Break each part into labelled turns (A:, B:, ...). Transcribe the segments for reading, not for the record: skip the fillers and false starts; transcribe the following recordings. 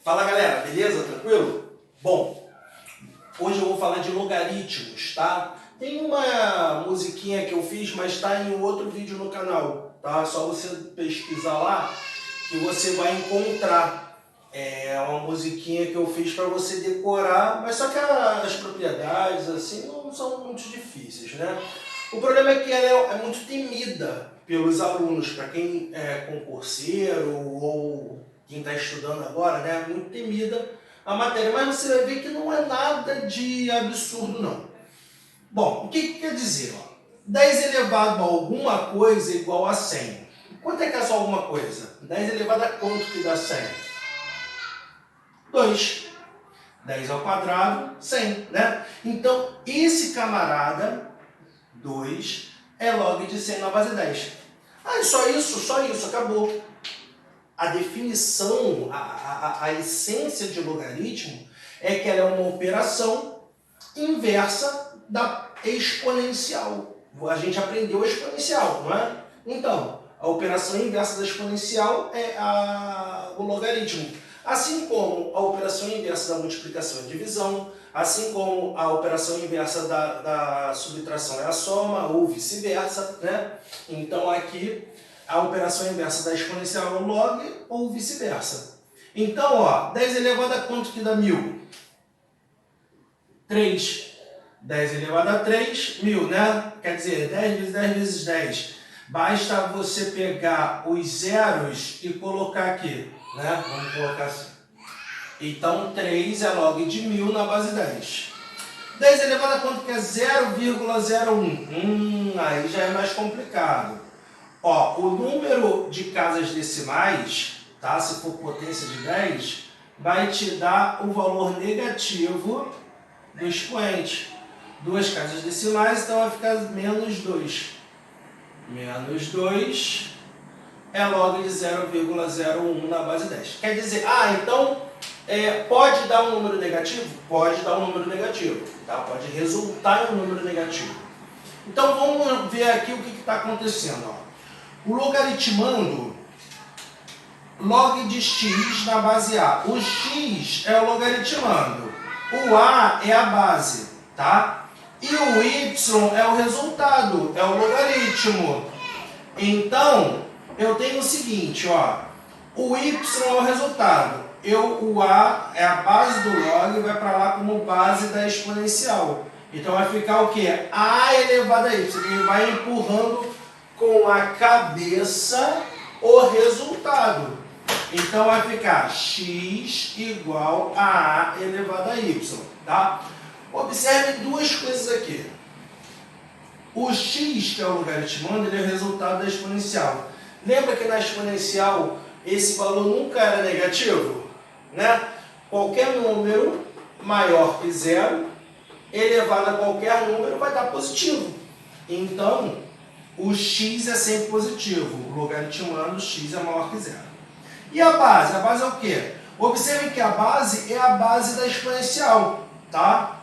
A: Fala galera, beleza? Tranquilo? Bom, hoje eu vou falar de logaritmos, tá? Tem uma musiquinha que eu fiz, mas está em outro vídeo no canal, tá? Só você pesquisar lá que você vai encontrar. É uma musiquinha que eu fiz para você decorar, mas só que as propriedades assim não são muito difíceis, né? O problema é que ela é muito temida pelos alunos, para quem é concurseiro ou quem está estudando agora, né? Muito temida a matéria, mas você vai ver que não é nada de absurdo, não. Bom, o que quer dizer? Ó? 10 elevado a alguma coisa é igual a 100. Quanto é que é só alguma coisa? 10 elevado a quanto que dá 100? 2. 10 ao quadrado, 100, né? Então, esse camarada, 2, é log de 100 na base 10. Ah, só isso, acabou. A definição, a essência de logaritmo é que ela é uma operação inversa da exponencial. A gente aprendeu a exponencial, não é? Então, a operação inversa da exponencial é o logaritmo. Assim como a operação inversa da multiplicação é a divisão, assim como a operação inversa da subtração é a soma, ou vice-versa, né? Então aqui a operação inversa da exponencial é o log, ou vice-versa. Então, ó, 10 elevado a quanto que dá 1000? 3. 10 elevado a 3, 1000, né? Quer dizer, 10 vezes 10 vezes 10. Basta você pegar os zeros e colocar aqui, né? Vamos colocar assim. Então, 3 é log de 1000 na base 10. 10 elevado a quanto que é 0,01? Aí já é mais complicado. Ó, o número de casas decimais, tá? Se for potência de 10, vai te dar o valor negativo do expoente. Duas casas decimais, então vai ficar menos 2. Menos 2 é log de 0,01 na base 10. Quer dizer, então pode dar um número negativo? Pode dar um número negativo, tá? Pode resultar em um número negativo. Então vamos ver aqui o que está acontecendo. Ó. O logaritmando log de x na base A. O x é o logaritmando. O A é a base, tá? E o y é o resultado, é o logaritmo. Então, eu tenho o seguinte, ó. O y é o resultado. O A é a base do log e vai para lá como base da exponencial. Então vai ficar o quê? A elevado a y. Ele vai empurrando com a cabeça o resultado. Então vai ficar x igual a elevado a y. Tá? Observe duas coisas aqui. O x, que é o logaritmando, ele é o resultado da exponencial. Lembra que na exponencial esse valor nunca era negativo? Né? Qualquer número maior que zero, elevado a qualquer número, vai dar positivo. Então, o x é sempre positivo. O logaritmando, x é maior que zero. E a base? A base é o quê? Observe que a base é a base da exponencial, tá?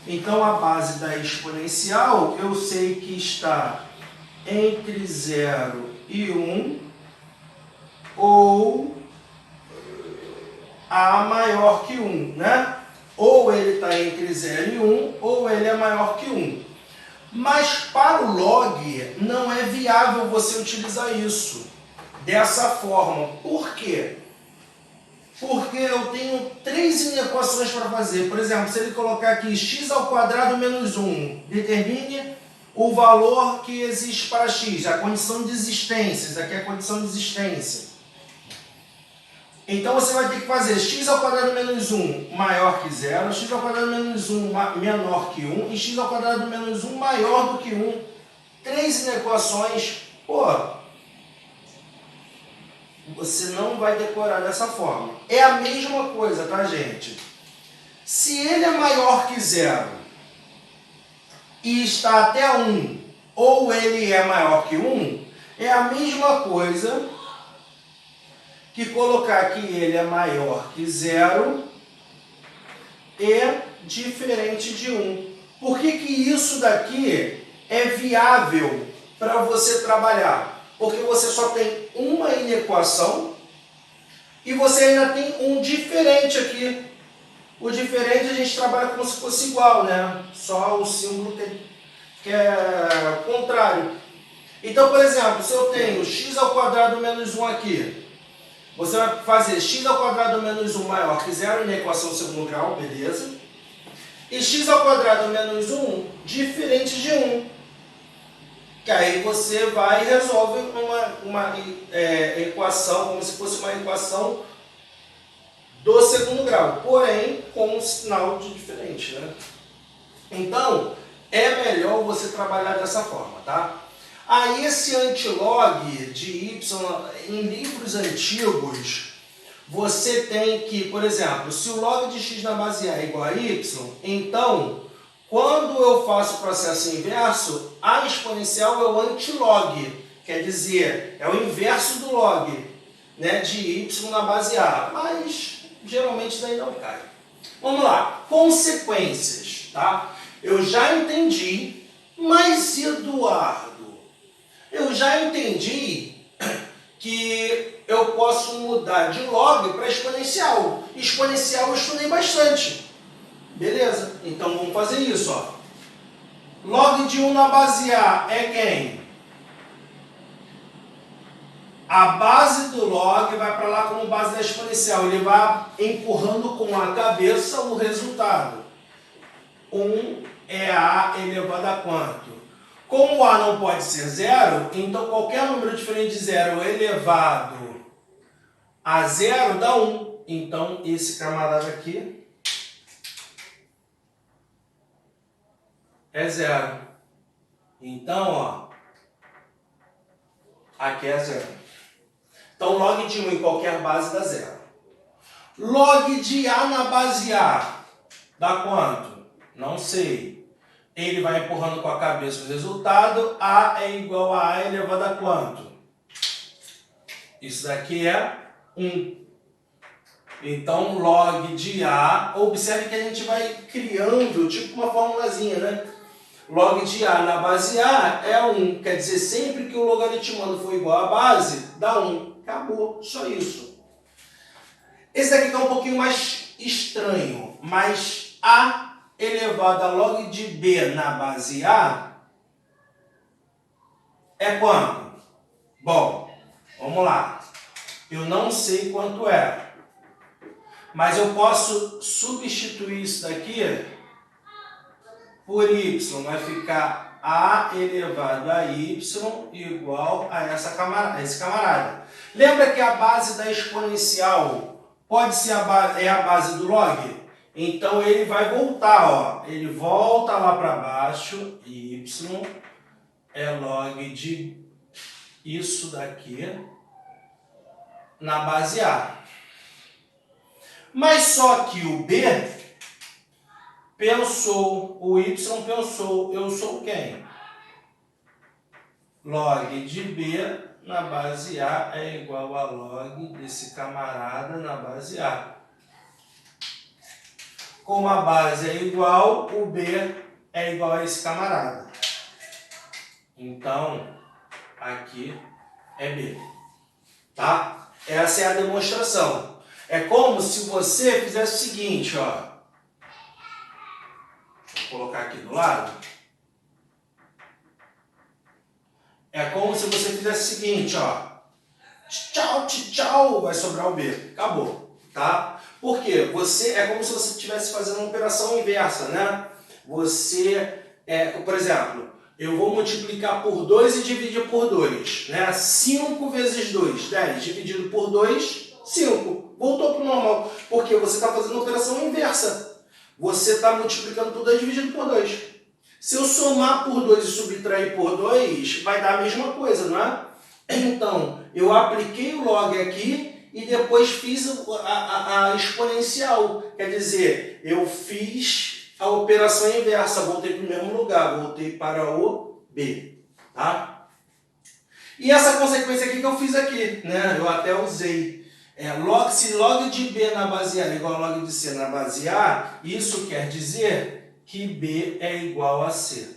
A: Então, a base da exponencial, eu sei que está entre 0 e 1, ou A maior que 1, né? Ou ele está entre 0 e 1, ou ele é maior que 1. Mas para o log, não é viável você utilizar isso dessa forma. Por quê? Porque eu tenho 3 inequações para fazer. Por exemplo, se ele colocar aqui x ao quadrado menos 1, determine o valor que existe para x, a condição de existência. Isso aqui é a condição de existência. Então você vai ter que fazer x ao quadrado menos 1 maior que 0, x ao quadrado menos 1 menor que 1 e x ao quadrado menos 1 maior do que 1. 3 inequações. Pô, você não vai decorar dessa forma. É a mesma coisa, tá, gente? Se ele é maior que 0 e está até 1, ou ele é maior que 1, é a mesma coisa que colocar que ele é maior que 0 e diferente de 1. Por que isso daqui é viável para você trabalhar? Porque você só tem uma inequação E você ainda tem um diferente aqui. O diferente a gente trabalha como se fosse igual, né? Só o símbolo que é o contrário. Então, por exemplo, se eu tenho x ao quadrado menos 1 aqui, você vai fazer x ao quadrado menos 1 maior que 0 na equação segundo grau, beleza? E x ao quadrado menos 1 diferente de 1. Que aí você vai e resolve uma equação, como se fosse uma equação do segundo grau, porém com um sinal de diferente, né? Então, é melhor você trabalhar dessa forma, tá? Aí esse antilog de y, em livros antigos, você tem que, por exemplo, se o log de x na base A é igual a y, então, quando eu faço o processo inverso, a exponencial é o antilog, quer dizer, é o inverso do log, né, de y na base A, mas geralmente daí não cai. Vamos lá, consequências, tá? Eu já entendi, mas Eduardo, eu já entendi que eu posso mudar de log para exponencial. Exponencial eu estudei bastante. Beleza, então vamos fazer isso, ó. Log de 1 na base A é quem? A base do log vai para lá como base da exponencial. Ele vai empurrando com a cabeça o resultado. 1 é A elevado a quanto? Como A não pode ser zero, então qualquer número diferente de zero elevado a zero dá 1. Então esse camarada aqui é zero. Então, ó, aqui é zero. Então, log de 1 em qualquer base dá zero. Log de A na base A dá quanto? Não sei. Ele vai empurrando com a cabeça o resultado. A é igual a elevado a quanto? Isso daqui é 1. Então, log de A, observe que a gente vai criando tipo uma formulazinha, né? Log de A na base A é 1. Quer dizer, sempre que o logaritmando for igual à base, dá 1. Acabou, só isso. Esse daqui está um pouquinho mais estranho, mas A elevado a log de B na base A é quanto? Bom, vamos lá. Eu não sei quanto é, mas eu posso substituir isso daqui por y. Vai ficar A elevado a y igual a esse camarada. Lembra que a base da exponencial pode ser a base do log? Então ele vai voltar, ó. Ele volta lá para baixo, y é log de isso daqui na base A. Mas só que o B pensou, o y pensou, eu sou quem? Log de B na base A é igual a log desse camarada na base A. Como a base é igual, o B é igual a esse camarada. Então, aqui é B. Tá? Essa é a demonstração. É como se você fizesse o seguinte, ó. Vou colocar aqui do lado. É como se você fizesse o seguinte, ó. Tchau, tchau, vai sobrar o B. Acabou, tá? Por quê? É como se você estivesse fazendo uma operação inversa, né? Por exemplo, eu vou multiplicar por 2 e dividir por 2, né? 5 vezes 2, 10, dividido por 2, 5. Voltou para o normal, porque você está fazendo uma operação inversa. Você está multiplicando por 2 dividido por 2. Se eu somar por 2 e subtrair por 2, vai dar a mesma coisa, não é? Então, eu apliquei o log aqui e depois fiz a exponencial. Quer dizer, eu fiz a operação inversa, voltei para o mesmo lugar, voltei para o B. Tá? E essa consequência aqui que eu fiz aqui, né? Eu até usei. Se log de B na base A é igual a log de C na base A, isso quer dizer que B é igual a C.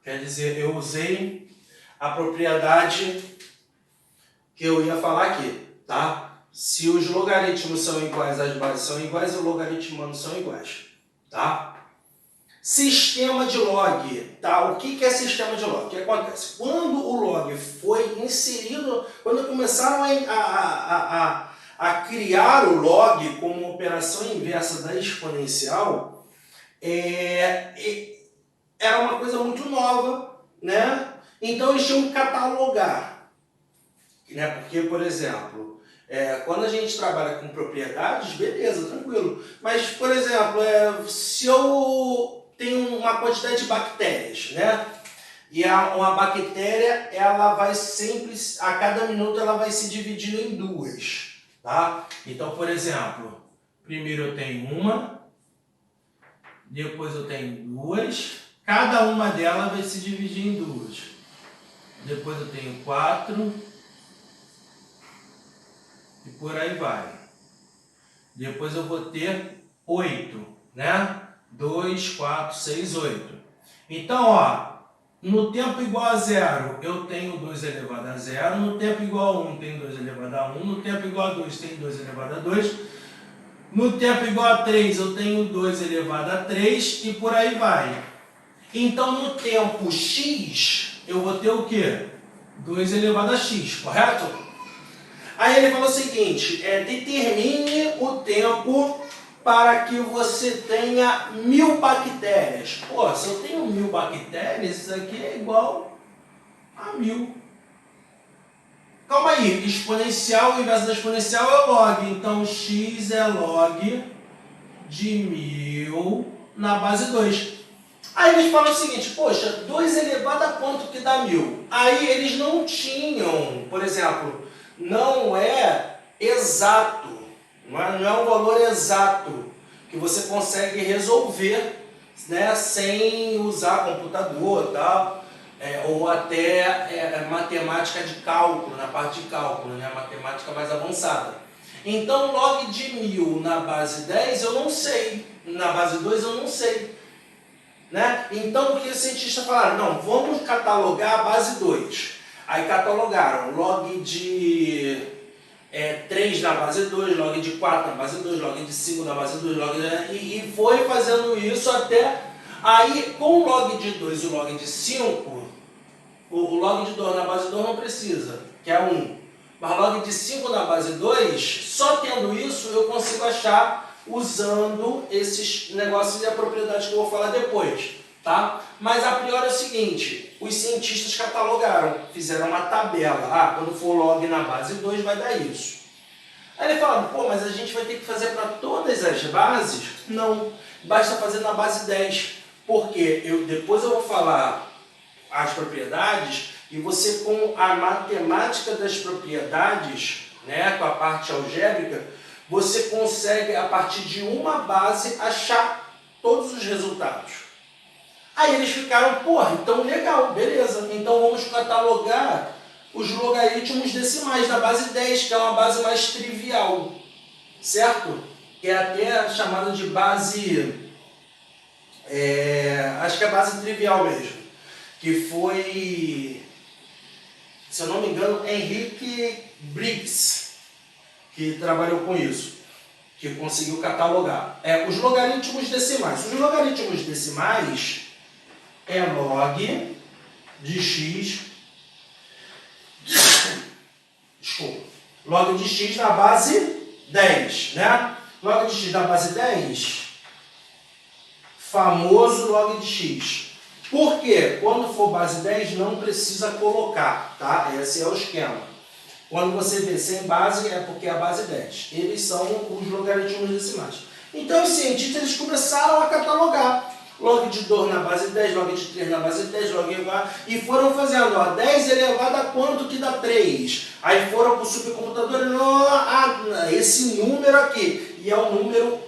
A: Quer dizer, eu usei a propriedade que eu ia falar aqui, tá? Se os logaritmos são iguais, as bases são iguais, os logaritmanos são iguais, tá? Sistema de log, tá? O que é sistema de log? O que acontece? Quando o log foi inserido, quando começaram a criar o log como operação inversa da exponencial, era uma coisa muito nova, né? Então eles tinham que catalogar, né? Porque, por exemplo, quando a gente trabalha com propriedades, beleza, tranquilo. Mas, por exemplo, se eu tenho uma quantidade de bactérias, né? E uma bactéria, ela vai sempre, a cada minuto, ela vai se dividindo em duas, tá? Então, por exemplo, primeiro eu tenho uma, depois eu tenho duas, cada uma delas vai se dividir em duas. Depois eu tenho 4 e por aí vai. Depois eu vou ter 8, né? 2, 4, 6, 8. Então, ó, no tempo igual a 0, eu tenho 2 elevado a 0. No tempo igual a 1, tenho 2 elevado a 1. No tempo igual a 2, tenho 2 elevado a 2. No tempo igual a 3, eu tenho 2 elevado a 3 e por aí vai. Então, no tempo x, eu vou ter o quê? 2 elevado a x, correto? Aí ele falou o seguinte, determine o tempo para que você tenha 1000 bactérias. Pô, se eu tenho 1000 bactérias, isso aqui é igual a 1000. Calma aí, exponencial, o inverso da exponencial é log. Então, x é log de 1000 na base 2. Aí eles falam o seguinte, poxa, 2 elevado a quanto que dá 1000? Aí eles não tinham, por exemplo, não é exato, não é um valor exato que você consegue resolver, né, sem usar computador e tal, ou até matemática de cálculo, na parte de cálculo, né, matemática mais avançada. Então, log de 1000 na base 10 eu não sei, na base 2 eu não sei. Né? Então, o que os cientistas falaram? Não, vamos catalogar a base 2. Aí catalogaram log de 3 na base 2, log de 4 na base 2, log de 5 na base 2, e foi fazendo isso até... Aí, com o log de 2 e o log de 5, o log de 2 na base 2 não precisa, que é 1. Mas log de 5 na base 2, só tendo isso, eu consigo achar usando esses negócios e a propriedade que eu vou falar depois, tá? Mas a priori é o seguinte, os cientistas catalogaram, fizeram uma tabela, quando for log na base 2 vai dar isso. Aí ele fala, pô, mas a gente vai ter que fazer para todas as bases? Não, basta fazer na base 10, porque depois eu vou falar as propriedades e você com a matemática das propriedades, né, com a parte algébrica, você consegue, a partir de uma base, achar todos os resultados. Aí eles ficaram, porra, então legal, beleza. Então vamos catalogar os logaritmos decimais da base 10, que é uma base mais trivial, certo? Que é até chamada de base, acho que é base trivial mesmo, que foi, se eu não me engano, Henrique Briggs, que trabalhou com isso, que conseguiu catalogar. Os logaritmos decimais. Os logaritmos decimais é log de x, desculpa, log de x na base 10, né? Log de x na base 10, famoso log de x. Por quê? Quando for base 10 não precisa colocar, tá? Esse é o esquema. Quando você vê sem base, é porque é a base 10. Eles são os logaritmos decimais. Então, os cientistas eles começaram a catalogar. Log de 2 na base 10, log de 3 na base 10, log elevado. E foram fazendo, 10 elevado a quanto que dá 3? Aí foram para o supercomputador e esse número aqui. E é um número,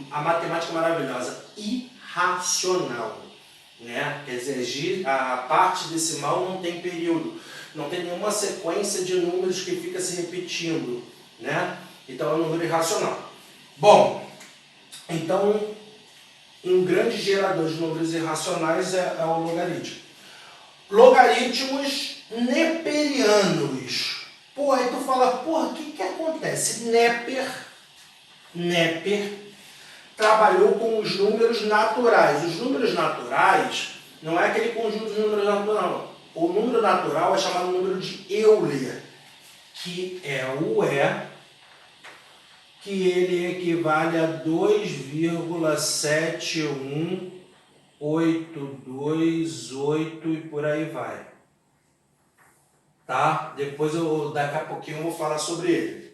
A: a matemática maravilhosa, irracional. Né? Quer dizer, a parte decimal não tem período. Não tem nenhuma sequência de números que fica se repetindo, né? Então é um número irracional. Bom, então um grande gerador de números irracionais é o logaritmo. Logaritmos neperianos. Pô, aí tu fala, porra, o que acontece? Neper trabalhou com os números naturais. Os números naturais não é aquele conjunto de números naturais, não. O número natural é chamado número de Euler, que é o E, que ele equivale a 2,71828 e por aí vai. Tá? Depois, daqui a pouquinho, eu vou falar sobre ele.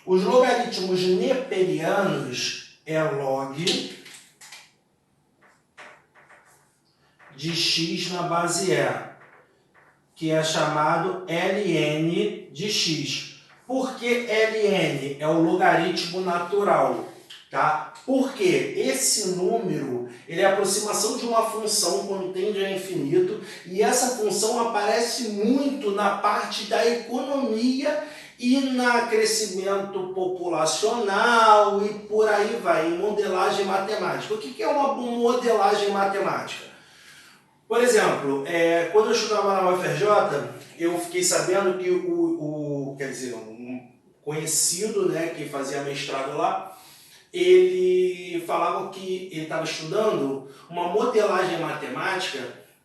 A: Os logaritmos neperianos é log de x na base E, que é chamado ln de x. Por que ln? É o logaritmo natural, tá? Porque esse número, ele é a aproximação de uma função quando tende a infinito, e essa função aparece muito na parte da economia e no crescimento populacional e por aí vai, em modelagem matemática. O que é uma modelagem matemática? Por exemplo, quando eu estudava na UFRJ, eu fiquei sabendo que quer dizer, um conhecido, né, que fazia mestrado lá, ele falava que ele estava estudando uma modelagem matemática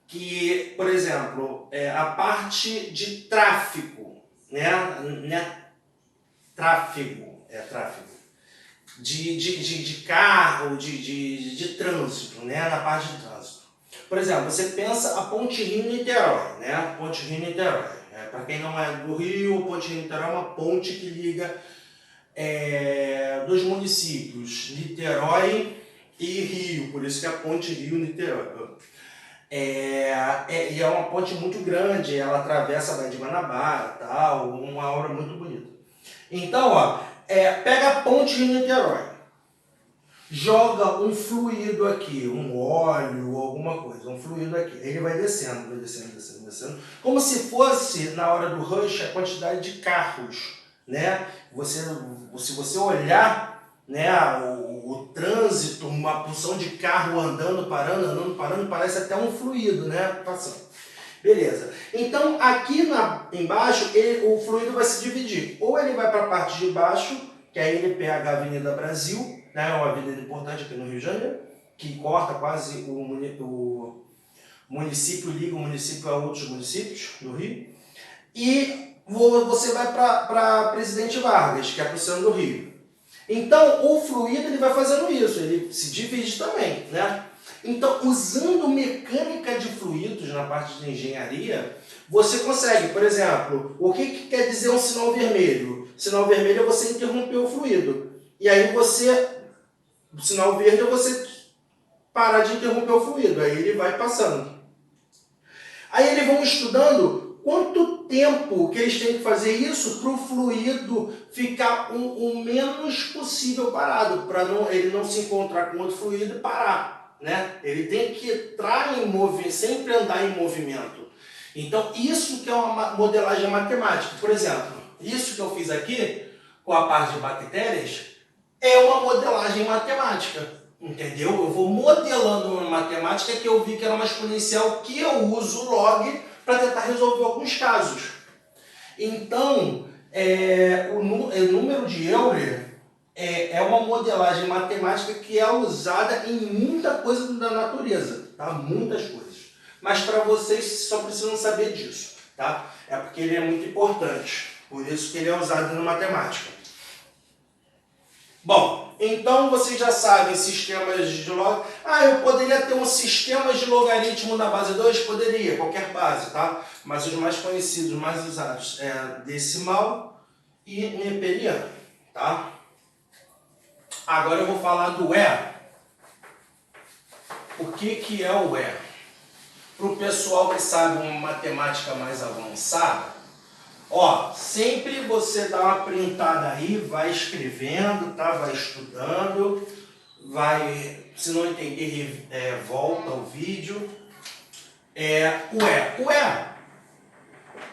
A: que, por exemplo, a parte de tráfego, tráfego, de carro, de trânsito, né, na parte de trânsito. Por exemplo, você pensa a Ponte Rio-Niterói, né? Ponte Rio-Niterói. Para quem não é do Rio, a Ponte Rio-Niterói é uma ponte que liga dois municípios, Niterói e Rio, por isso que é a Ponte Rio-Niterói. E é uma ponte muito grande, ela atravessa a Baía de Guanabara, tal, uma obra muito bonita. Então, ó, pega a Ponte Rio-Niterói. Joga um fluido aqui, um óleo, alguma coisa, um fluido aqui. Ele vai descendo, descendo. Como se fosse, na hora do rush, a quantidade de carros, né? Se você olhar, né, o trânsito, uma porção de carro andando, parando, parece até um fluido, né? Passando. Beleza. Então, aqui embaixo, o fluido vai se dividir. Ou ele vai para a parte de baixo, que aí ele pega a Avenida Brasil, né, uma avenida importante aqui no Rio de Janeiro, que corta quase o município, liga o município a outros municípios do Rio. E você vai para Presidente Vargas, que é para o centro do Rio. Então, o fluido ele vai fazendo isso, ele se divide também, né? Então, usando mecânica de fluidos na parte de engenharia, você consegue, por exemplo, o que quer dizer um sinal vermelho? Sinal vermelho é você interromper o fluido. E aí o sinal verde é você parar de interromper o fluido, aí ele vai passando. Aí eles vão estudando quanto tempo que eles têm que fazer isso para o fluido ficar o menos possível parado, para ele não se encontrar com outro fluido e parar, né? Ele tem que entrar em movimento, sempre andar em movimento. Então, isso que é uma modelagem matemática. Por exemplo, isso que eu fiz aqui, com a parte de bactérias, é uma modelagem matemática, entendeu? Eu vou modelando uma matemática que eu vi que era uma exponencial que eu uso log para tentar resolver alguns casos. Então, o número de Euler é uma modelagem matemática que é usada em muita coisa da natureza, tá? Muitas coisas. Mas para vocês só precisam saber disso, tá? É porque ele é muito importante, por isso que ele é usado na matemática. Bom, então vocês já sabem sistemas de log. Eu poderia ter um sistema de logaritmo na base 2? Poderia, qualquer base, tá? Mas os mais conhecidos, mais usados é decimal e neperiano, tá? Agora eu vou falar do E. O que é o E? Para o pessoal que sabe uma matemática mais avançada, ó, sempre você dá uma printada aí, vai escrevendo, tá? Vai estudando, se não entender, volta o vídeo. O E,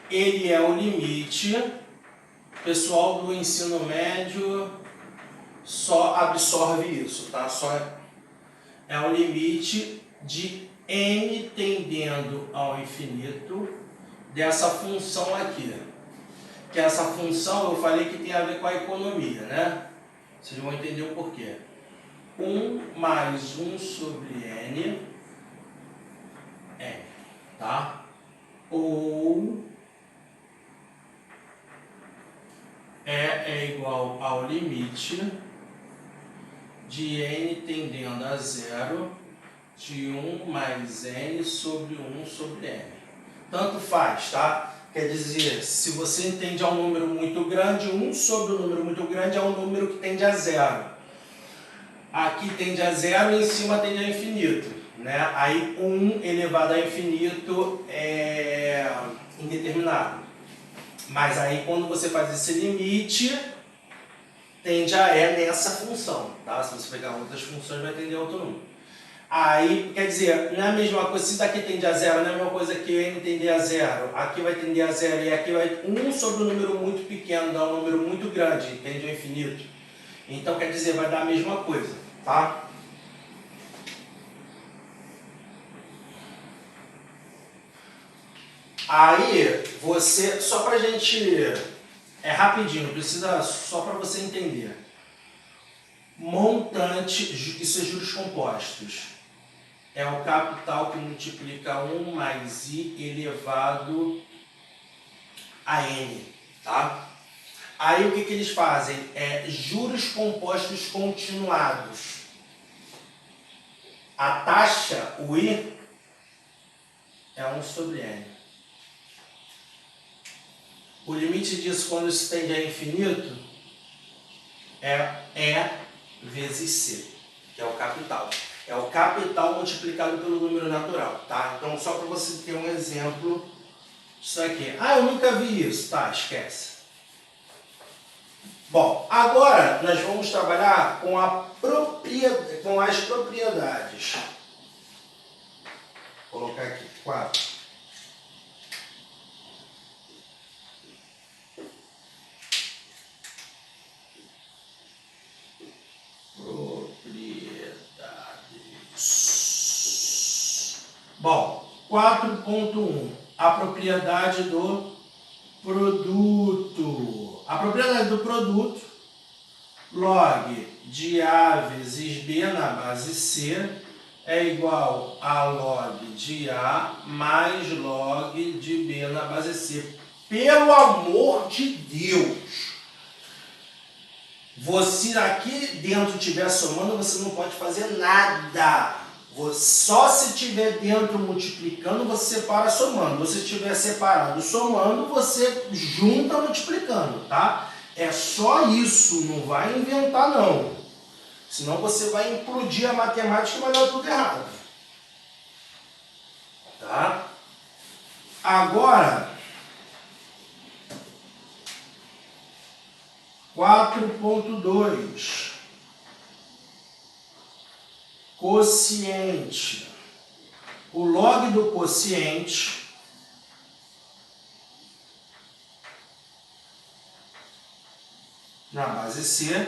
A: ele é o limite, pessoal do ensino médio só absorve isso, tá? É o limite de n tendendo ao infinito dessa função aqui. que essa função eu falei que tem a ver com a economia, né? Vocês vão entender o porquê. 1 mais 1 sobre n, tá? Ou é igual ao limite de n tendendo a zero de 1 mais n sobre 1 sobre n. Tanto faz, tá? Quer dizer, se você entende a um número muito grande, 1 sobre um número muito grande é um número que tende a zero. Aqui tende a zero e em cima tende a infinito, né? Aí 1 elevado a infinito é indeterminado. Mas aí quando você faz esse limite, tende a nessa função, tá? Se você pegar outras funções, vai tender a outro número. Aí, quer dizer, não é a mesma coisa, se daqui tende a zero, não é a mesma coisa que n tender a zero. Aqui vai tender a zero e aqui vai 1 sobre um número muito pequeno, dá um número muito grande, tende ao infinito. Então, quer dizer, vai dar a mesma coisa, tá? Aí, você, só pra gente, é rapidinho, precisa só para você entender. Montante, isso é juros compostos. É o capital que multiplica 1 mais i elevado a n, tá? Aí o que eles fazem? Juros compostos continuados. A taxa, o i, é 1 sobre n. O limite disso, quando isso tende a infinito, é vezes c, que é o capital. É o capital multiplicado pelo número natural, tá? Então, só para você ter um exemplo disso aqui. Ah, eu nunca vi isso. Tá, esquece. Bom, agora nós vamos trabalhar com as propriedades. Vou colocar aqui, 4. Bom, 4.1, a propriedade do produto. A propriedade do produto, log de A vezes B na base C é igual a log de A mais log de B na base C. Pelo amor de Deus! Se aqui dentro estiver somando, você não pode fazer nada. Só se estiver dentro multiplicando, você separa somando. Se estiver separado somando, você junta multiplicando, tá? É só isso, não vai inventar não. Senão você vai implodir a matemática e vai dar tudo errado. Tá? Agora, 4.2. Quociente. O log do quociente na base C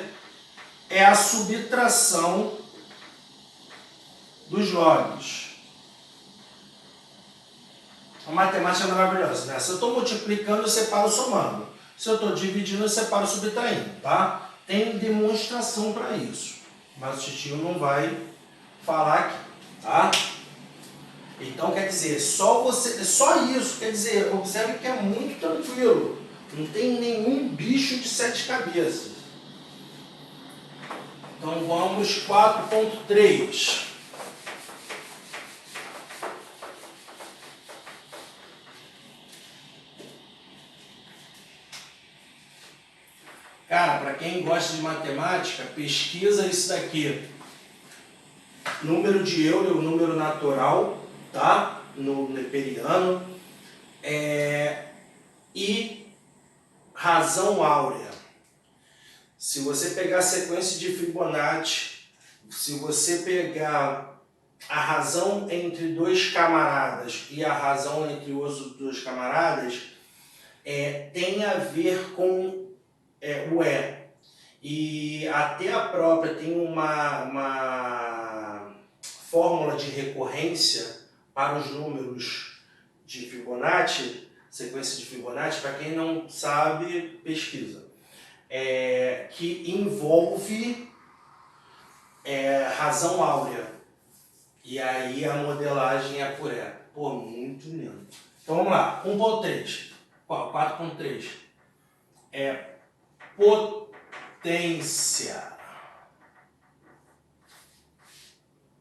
A: é a subtração dos logs. A matemática é maravilhosa, né? Se eu estou multiplicando, eu separo somando. Se eu estou dividindo, eu separo subtraindo, tá? Tem demonstração para isso. Mas o titio não vai falar aqui, tá? Então, quer dizer, só isso, quer dizer, observe que é muito tranquilo. Não tem nenhum bicho de 7 cabeças. Então, vamos 4.3. Cara, para quem gosta de matemática, pesquisa isso daqui. Número de Euler, o número natural, tá? No neperiano. E razão áurea. Se você pegar a sequência de Fibonacci, se você pegar a razão entre dois camaradas e a razão entre os dois camaradas, tem a ver com o E até a própria tem uma fórmula de recorrência para os números de Fibonacci. sequência de Fibonacci, para quem não sabe, pesquisa. Que envolve razão áurea. E aí a modelagem é por ela. Pô, muito lindo. Então vamos lá. 1.3. 4.3. Potência.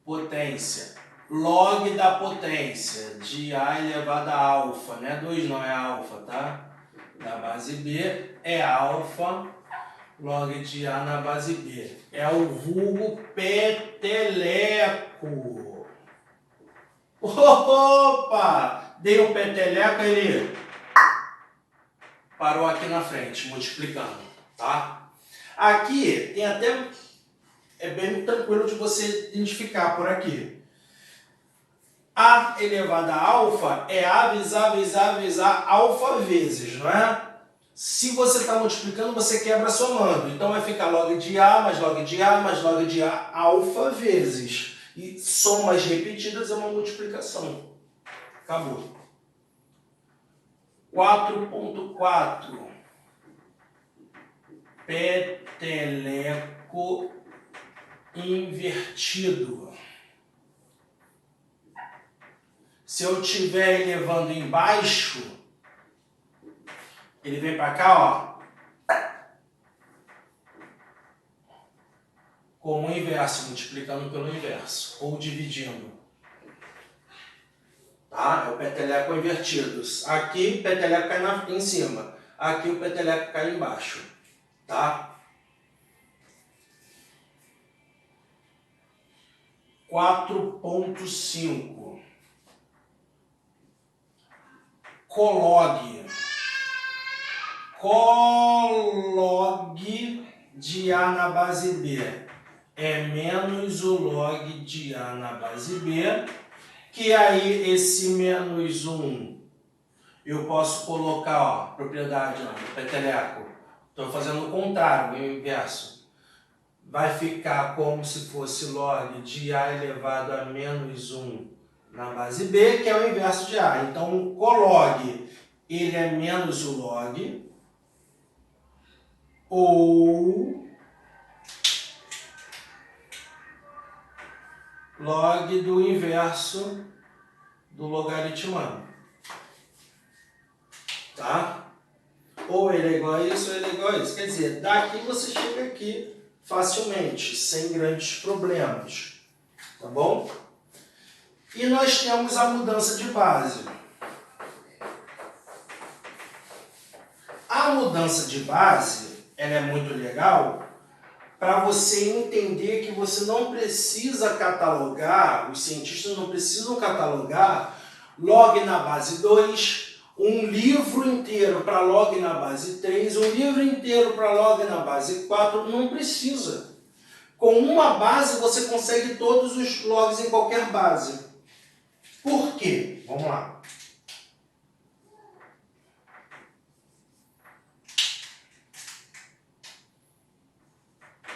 A: Potência. Log da potência de A elevado a alfa. Não é 2 não, é alfa, tá? Da base B é alfa. Log de A na base B. É o vulgo peteleco. Opa! Dei um peteleco, ele parou aqui na frente, multiplicando, tá? Aqui tem até... É bem tranquilo de você identificar por aqui. A elevado a alfa é A vezes A vezes A vezes A alfa vezes, não é? Se você está multiplicando, você quebra somando. Então vai ficar log de A mais log de A mais log de A alfa vezes. E somas repetidas é uma multiplicação. Acabou. 4.4. Peteleco invertido. Se eu estiver elevando embaixo, ele vem para cá, ó, como o inverso, multiplicando pelo inverso, ou dividindo. Tá? É o peteleco invertido. Aqui o peteleco cai em cima, aqui o peteleco cai embaixo. Tá? 4.5. Colog. Colog de A na base B é menos o log de A na base B, que aí esse menos 1 eu posso colocar, ó, propriedade, ó, do peteleco. Estou fazendo o contrário, o inverso. Vai ficar como se fosse log de A elevado a menos 1 na base B, que é o inverso de A. Então, o colog, ele é menos o log, ou log do inverso do logaritmano. Tá? Ou ele é igual a isso, ou ele é igual a isso. Quer dizer, daqui você chega aqui facilmente, sem grandes problemas. Tá bom? E nós temos a mudança de base. A mudança de base, ela é muito legal para você entender que você não precisa catalogar, os cientistas não precisam catalogar log na base 2, um livro inteiro para log na base 3, um livro inteiro para log na base 4, não precisa. Com uma base você consegue todos os logs em qualquer base. Por quê? Vamos lá.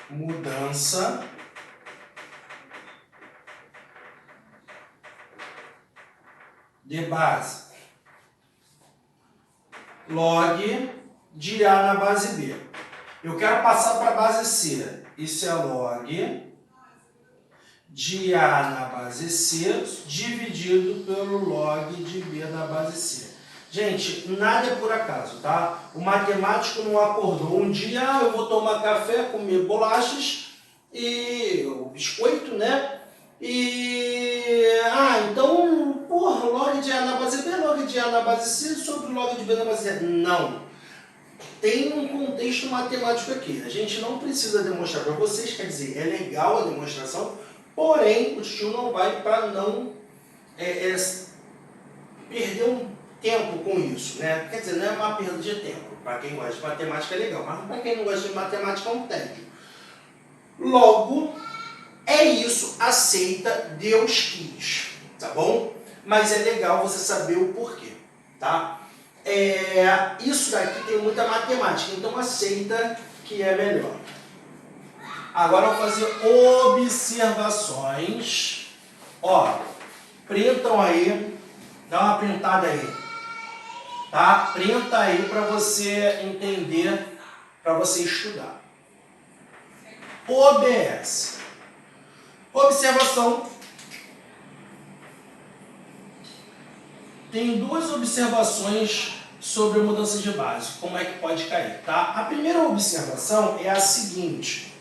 A: Mudança de base. Log de A na base B. Eu quero passar para a base C. Isso é log de A na base C dividido pelo log de B na base C. Gente, nada é por acaso, tá? O matemático não acordou um dia, eu vou tomar café, comer bolachas e o biscoito, né? Então, porra, log de A na base B, log de A na base C sobre log de B na base C. Não. Tem um contexto matemático aqui. A gente não precisa demonstrar para vocês, quer dizer, é legal a demonstração, porém, o tio não vai para não perder um tempo com isso, né? Quer dizer, não é uma perda de tempo. Para quem gosta de matemática é legal, mas para quem não gosta de matemática é um tédio. Logo, é isso, aceita, Deus quis, tá bom? Mas é legal você saber o porquê, tá? Isso daqui tem muita matemática, então aceita que é melhor. Agora eu vou fazer observações. Ó, printam aí, dá uma printada aí. Tá? Printa aí para você entender, para você estudar. OBS. Observação. Tem duas observações sobre a mudança de base, como é que pode cair, tá? A primeira observação é a seguinte.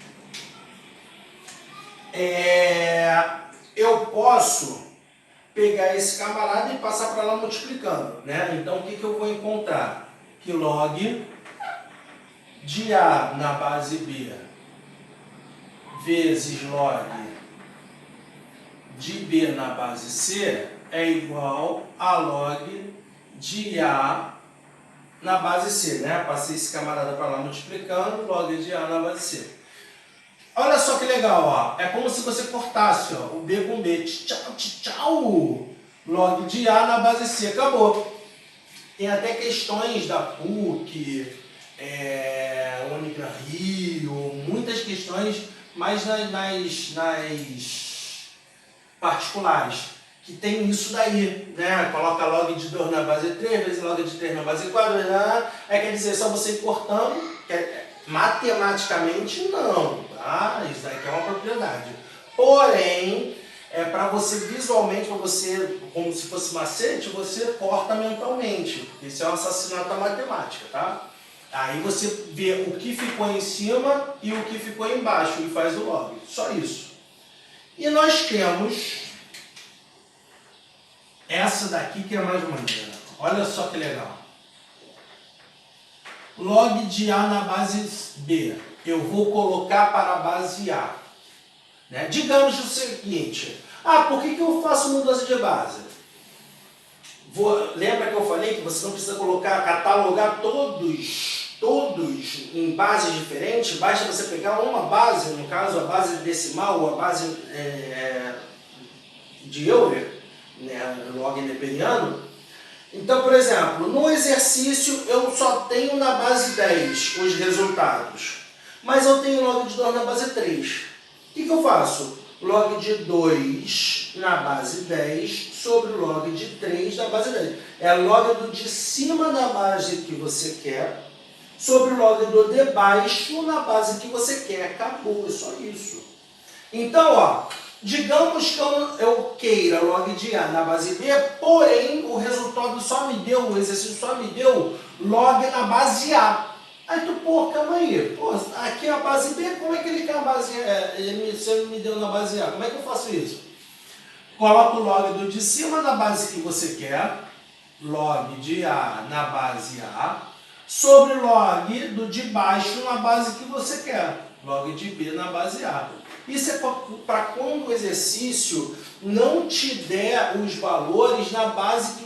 A: Eu posso pegar esse camarada e passar para lá multiplicando, né? Então, o que eu vou encontrar? Que log de A na base B vezes log de B na base C é igual a log de A na base C, né? Passei esse camarada para lá multiplicando, log de A na base C. Olha só que legal, ó. É como se você cortasse, ó, o B com B. Tchau, tchau. Log de A na base C. Acabou. Tem até questões da PUC, Unigran-Rio, muitas questões, mas nas particulares, que tem isso daí, né? Coloca log de 2 na base 3, vezes log de 3 na base 4, quer dizer, é só você ir cortando, matematicamente não, tá? Isso daqui é uma propriedade. Porém, para você visualmente, para você, como se fosse macete, você corta mentalmente. Isso é um assassinato da matemática, tá? Aí você vê o que ficou em cima e o que ficou embaixo e faz o log. Só isso. E nós temos essa daqui que é mais maneira. Olha só que legal. Log de A na base B. Eu vou colocar para a base A. Né? Digamos o seguinte. Por que eu faço mudança de base? Lembra que eu falei que você não precisa catalogar todos em bases diferentes? Basta você pegar uma base, no caso a base decimal ou a base de Euler, né, log neperiano. Então, por exemplo, no exercício eu só tenho na base 10 os resultados, mas eu tenho log de 2 na base 3. O que eu faço? Log de 2 na base 10 sobre log de 3 na base 10. É log do de cima da base que você quer sobre log do de baixo na base que você quer. Acabou, é só isso. Então, ó, digamos que eu queira log de A na base B, porém o resultado o exercício só me deu log na base A. Aí tu, calma aí, aqui é a base B, como é que ele quer a base se ele me deu na base A? Como é que eu faço isso? Coloca o log do de cima da base que você quer, log de A na base A, sobre log do de baixo na base que você quer, log de B na base A. Isso é para quando o exercício não te der os valores na base que